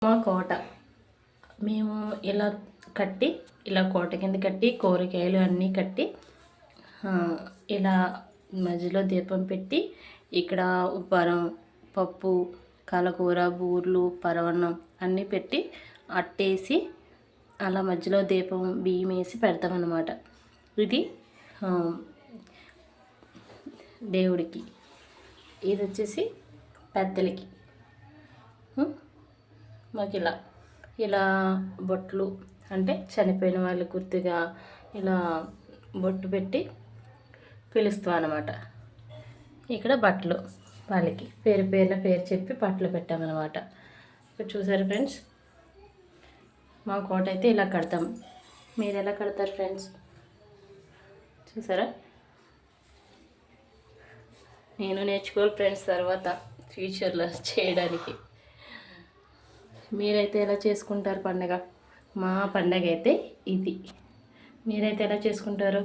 మా కోట మేము ఇలా కట్టి, ఇలా కోట కింద కట్టి కూరగాయలు అన్నీ కట్టి ఇలా మధ్యలో దీపం పెట్టి ఇక్కడ ఉప్పరం, పప్పు, కలకూర, బూర్లు, పరవన్నం అన్నీ పెట్టి అట్టేసి అలా మధ్యలో దీపం బియ్యం వేసి పెడతామన్నమాట. ఇది దేవుడికి, ఇది వచ్చేసి పెద్దలకి. మాకు ఇలా బొట్లు అంటే చనిపోయిన వాళ్ళ గుర్తుగా ఇలా బొట్టు పెట్టి పిలుస్తాం అన్నమాట. ఇక్కడ బట్టలు వాళ్ళకి పేరున పేరు చెప్పి బట్టలు పెట్టామన్నమాట. ఇక్కడ చూసారు ఫ్రెండ్స్, మా కోట అయితే ఇలా కడతాం. మీరు ఎలా కడతారు ఫ్రెండ్స్? చూసారా? నేను నేర్చుకోవాలి ఫ్రెండ్స్ తర్వాత ఫ్యూచర్లో చేయడానికి. మీరైతే ఎలా చేసుకుంటారు పండగ? మా పండగ అయితే ఇది. మీరైతే ఎలా చేసుకుంటారు?